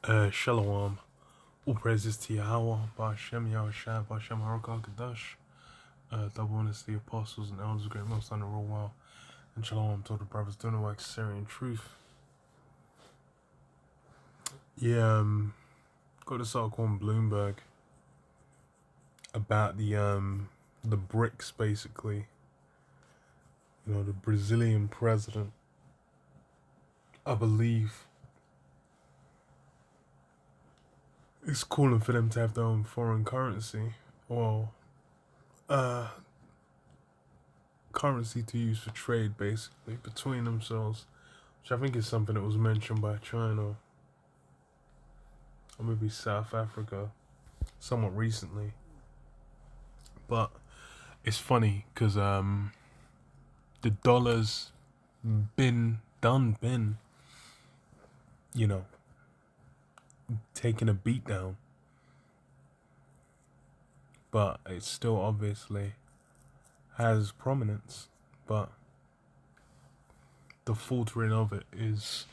Shalom. All praises to Yahweh, Ba'ashem Yahushua, Ba'ashem Harakah Kadash. Double honors to the apostles and elders of great most under real well. And shalom to all the brothers doing the work of Syrian truth. Yeah, got this article on Bloomberg about the BRICs basically. You know, the Brazilian president, I believe, is calling for them to have their own foreign currency. Well, currency to use for trade basically between themselves, which I think is something that was mentioned by China or maybe South Africa somewhat recently. But it's funny because the dollar's been you know, taking a beat down, but it still obviously has prominence. But the faltering of it is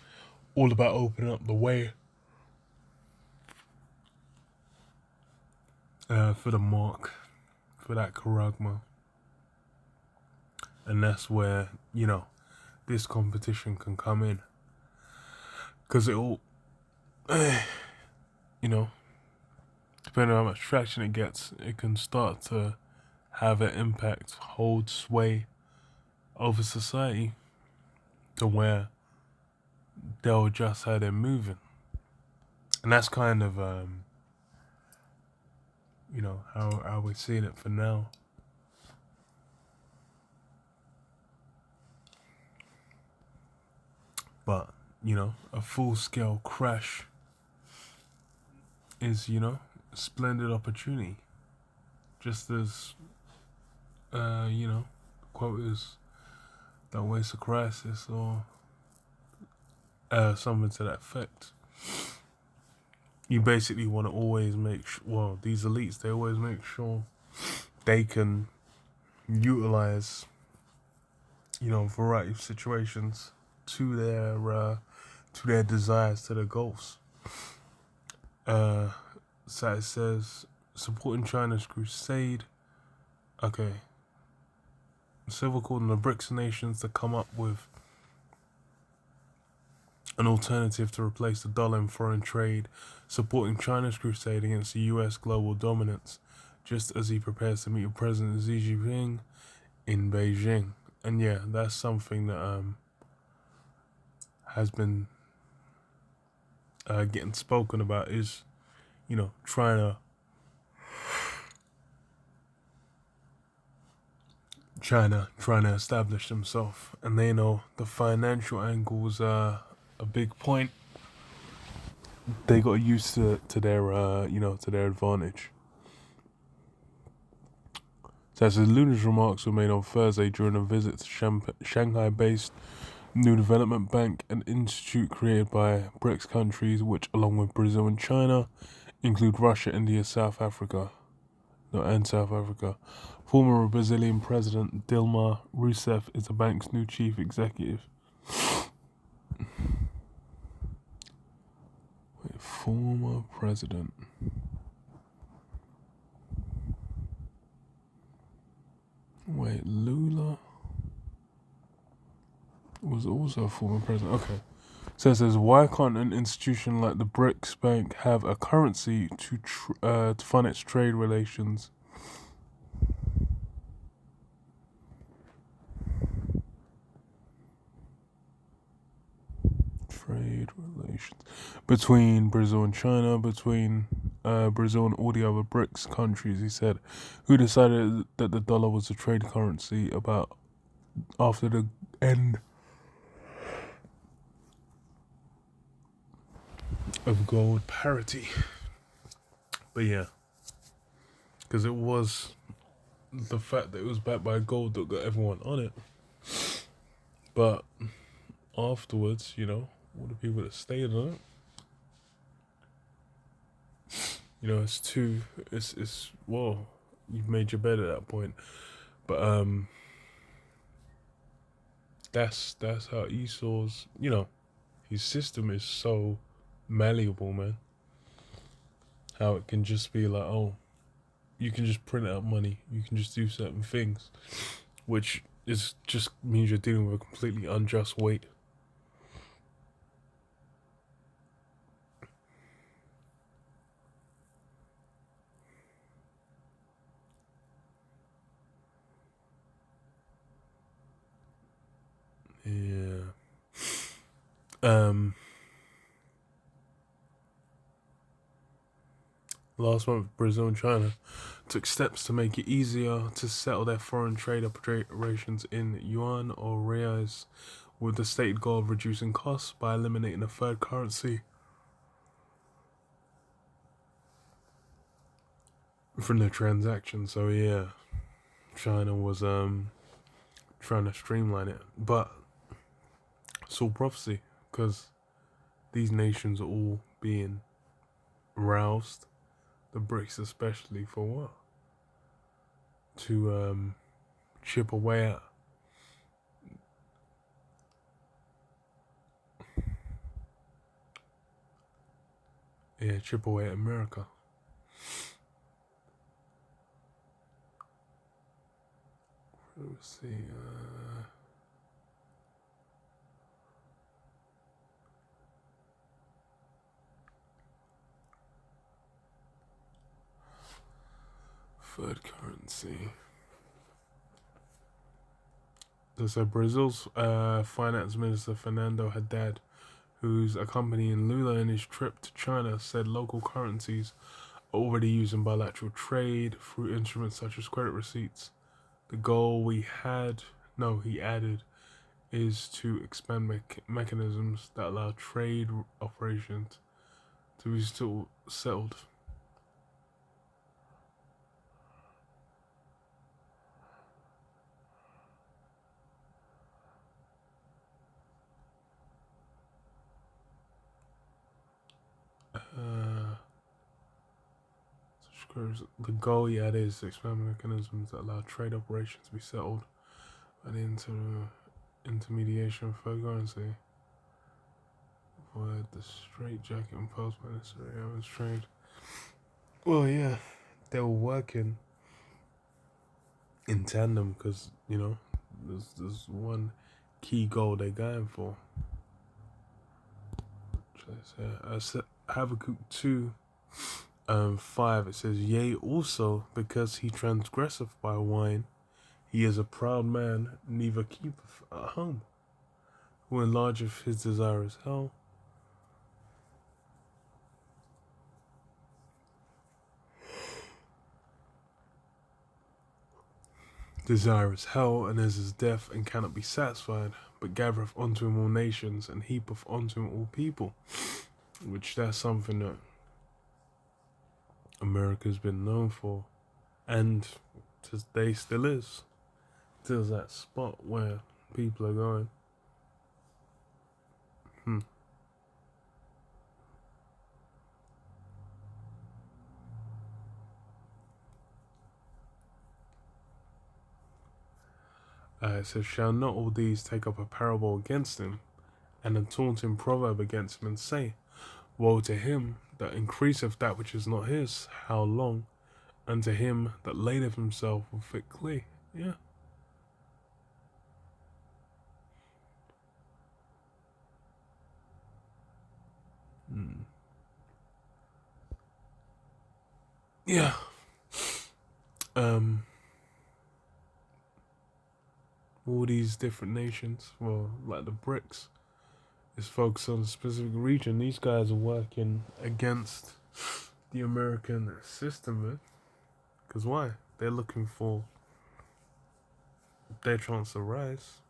all about opening up the way for the mark, for that charagma. And that's where, you know, this competition can come in. Because it'll, you know, depending on how much traction it gets, it can start to have an impact, hold sway over society to where they'll adjust how they're moving. And that's kind of, you know, how we're seeing it for now. But, you know, a full-scale crash is, you know, a splendid opportunity. Just as, you know, the quote is, don't waste a crisis, or something to that effect. You basically want to always make sure, well, these elites, they always make sure they can utilize, you know, a variety of situations to their desires, to their goals. So it says, supporting China's crusade. Okay. Civil calling the BRICS nations to come up with an alternative to replace the dollar in foreign trade, supporting China's crusade against the US global dominance, just as he prepares to meet with President Xi Jinping in Beijing. And yeah, that's something that has been getting spoken about, is, you know, trying to establish themselves, and they know the financial angles are a big point. They got used to their you know, to their advantage. So as Luna's remarks were made on Thursday during a visit to Shanghai-based New Development Bank, an institute created by BRICS countries, which, along with Brazil and China, include Russia, India, and South Africa. Former Brazilian President Dilma Rousseff is the bank's new chief executive. Wait, former president. Wait, Lula was also a former president. Okay. So it says, why can't an institution like the BRICS Bank have a currency to fund its trade relations? Trade relations between Brazil and China, between Brazil and all the other BRICS countries, he said, who decided that the dollar was a trade currency about after the end of gold parity. But yeah, because it was the fact that it was backed by gold that got everyone on it. But afterwards, you know, all the people that stayed on it, you know, it's well, you've made your bed at that point. But that's how Esau's, you know, his system is so malleable, man. How it can just be like, oh, you can just print out money, you can just do certain things, which is just means you're dealing with a completely unjust weight. Yeah. Last month, Brazil and China took steps to make it easier to settle their foreign trade operations in yuan or reais, with the stated goal of reducing costs by eliminating a third currency from their transactions. So yeah, China was trying to streamline it, but it's all prophecy because these nations are all being roused, the BRICs especially, for what? To chip away at chip away at America. Let's see. Third currency. So Brazil's finance minister Fernando Haddad, who's accompanying Lula in his trip to China, said local currencies are already used in bilateral trade through instruments such as credit receipts. The goal he added, is to expand mechanisms that allow trade operations to be still settled. The goal he added is to expand mechanisms that allow trade operations to be settled by the intermediation of third currency. Avoid the straitjacket imposed by necessary hours trade. Well, yeah, they were working in tandem because, there's one key goal they're going for. Habakkuk 2, 5, it says, yea, also, because he transgresseth by wine, he is a proud man, neither keepeth at home, who enlargeth his desire is hell. Desire is hell, and is his death, and cannot be satisfied, but gathereth unto him all nations, and heapeth unto him all people. Which that's something that America's been known for, and today still is. Still that spot where people are going, It says, shall not all these take up a parable against him, and a taunting proverb against him, and say, woe to him that increaseth that which is not his, how long? And to him that ladeth himself with thick clay. Yeah. Yeah. All these different nations, well, like the BRICs, is focused on a specific region. These guys are working against the American system, man. Because why? They're looking for their chance to rise.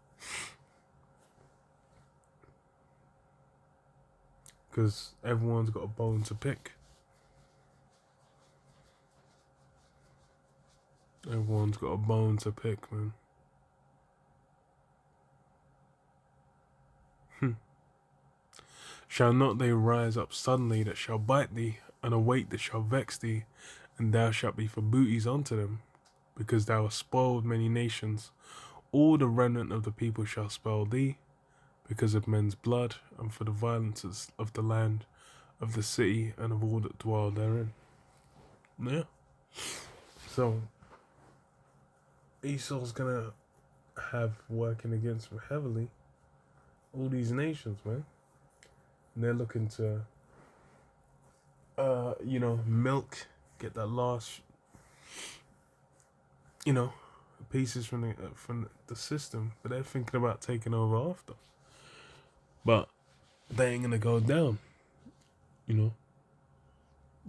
Because everyone's got a bone to pick. Everyone's got a bone to pick, man. Shall not they rise up suddenly that shall bite thee, and await that shall vex thee, and thou shalt be for booties unto them, because thou hast spoiled many nations. All the remnant of the people shall spoil thee, because of men's blood, and for the violences of the land, of the city and of all that dwell therein. Yeah. So Esau's gonna have working against him heavily all these nations, man. And they're looking to milk, get that last pieces from the system, but they're thinking about taking over after. But they ain't gonna go down.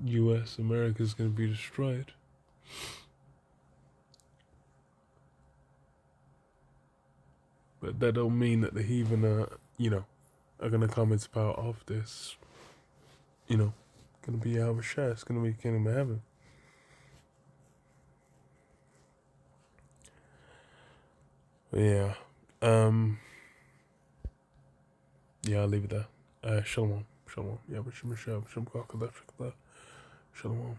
US, America's gonna be destroyed. But that don't mean that the heathen are gonna come into power after this. Gonna be Yahweh Shai, it's gonna be Kingdom of Heaven. But yeah. Yeah, I'll leave it there. Shalom. Shalom. Yeah, but Shalom. Shalom.